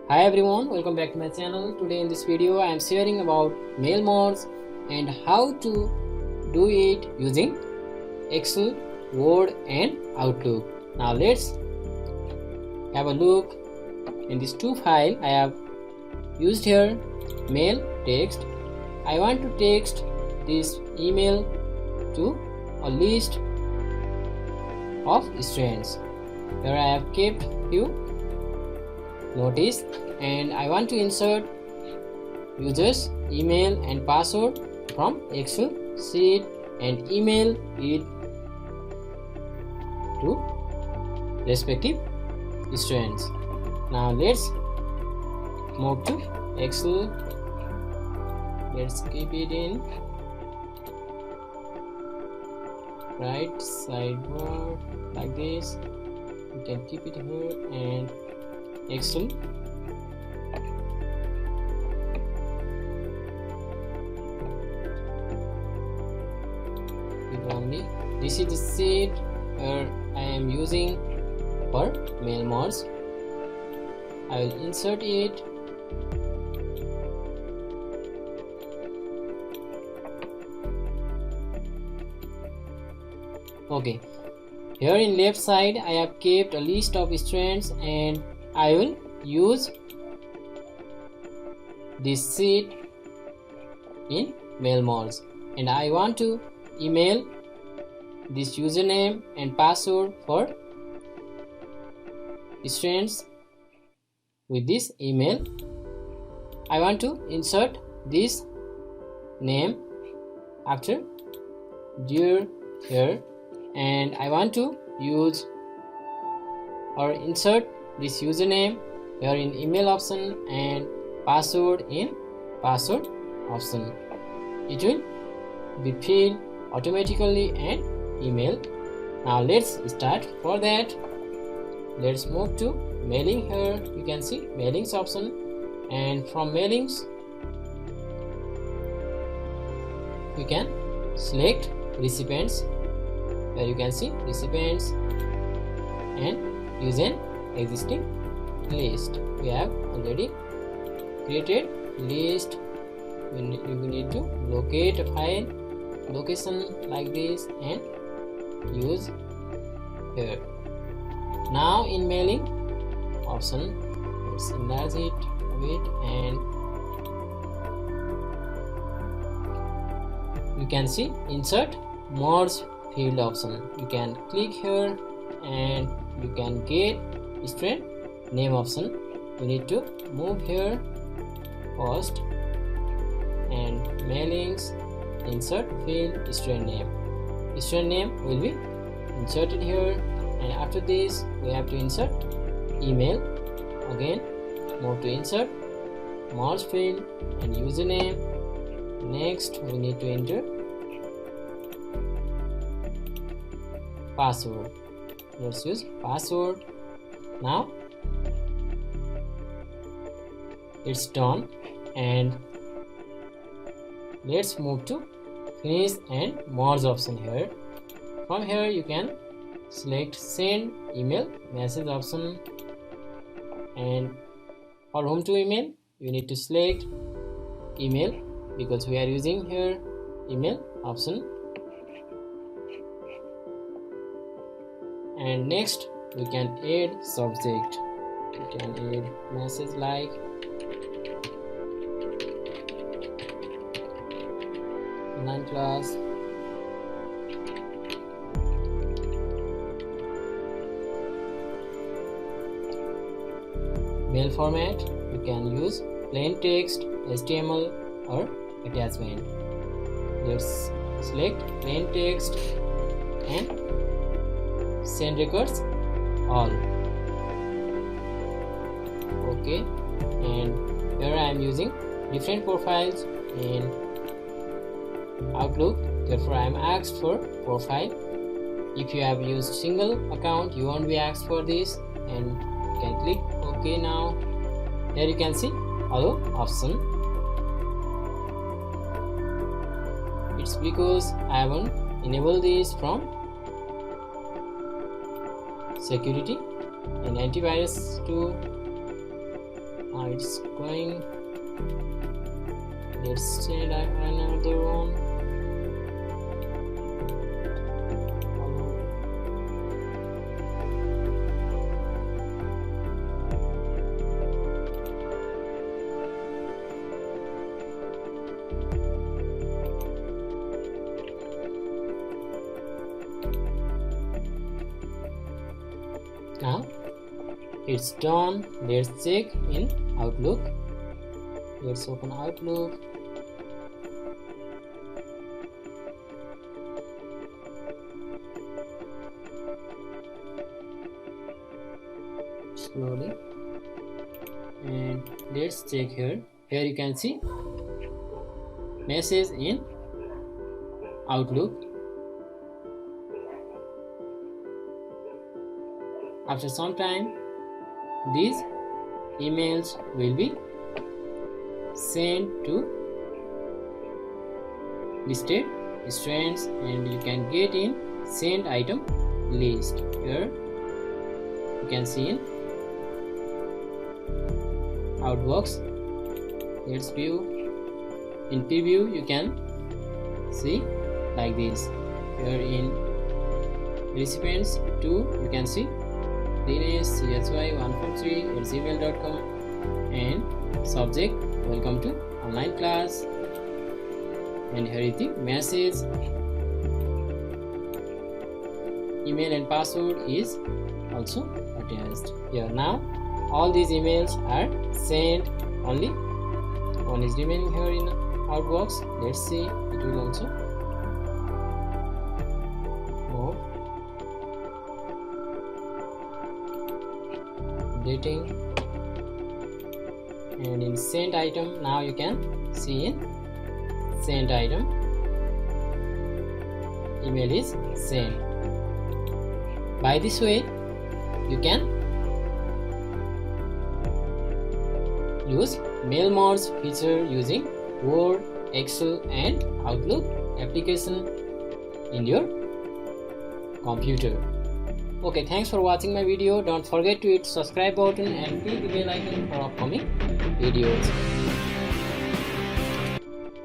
Hi everyone, welcome back to my channel. Today in this video I am sharing about mail mods and how to do it using Excel, Word and Outlook. Now let's have a look. In these two files I have used here mail text. I want to text this email to a list of students. Here I have kept few notice and I want to insert users email and password from Excel sheet and email it to respective students. Now let's move to Excel. Let's keep it in right sidebar like this. You can keep it here and Excel. Only this is the sheet where I am using for mail mods. I will insert it. Okay, here in left side I have kept a list of students and I will use this sheet in mail mods and I want to email this username and password for students with this email. I want to insert this name after dear here and I want to use or insert this username here in email option and password in password option. It will be filled automatically and email. Now let's start. For that let's move to mailing. Here you can see mailings option and from mailings you can select recipients. Where you can see recipients and use an existing list. We have already created list. You need to locate a file location like this and use here. Now in mailing option let's enlarge it a bit and you can see insert merge field option. You can click here and you can get student name option. You need to move here first and mailings insert field student name. Student name will be inserted here and after this we have to insert email. Again move to insert merge field and username. Next we need to enter password. Let's use password. Now it's done and let's move to finish and merge option here. From here you can select send email message option and for whom to email you need to select email because we are using here email option. And next we can add subject. We can add message like online class. Mail format you can use plain text, HTML or attachment. Let's select plain text and send records all. Okay, and here I am using different profiles in Outlook, therefore I am asked for profile. If you have used single account you won't be asked for this and you can click OK. Now here you can see allow option. It's because I haven't enabled this from security and antivirus to It's going. Let's send another one. Now it's done. Let's check in Outlook. Let's open Outlook. Slowly, and let's check here. Here you can see message in Outlook. After some time, these emails will be sent to listed students, and you can get in sent item list. Here you can see in Outbox. Let's view. In preview you can see like this. Here in recipients 2 you can see dinesh143@gmail.com, and subject welcome to online class, and here is the message. Email and password is also attached here. Now all these emails are sent. Only one is remaining here in Outbox. Let's see, it will also move. Updating, and in sent item now you can see in sent item email is sent. By this way you can use mail merge feature using Word, Excel and Outlook application in your computer. Okay, thanks for watching my video. Don't forget to hit subscribe button and click the bell icon for upcoming videos.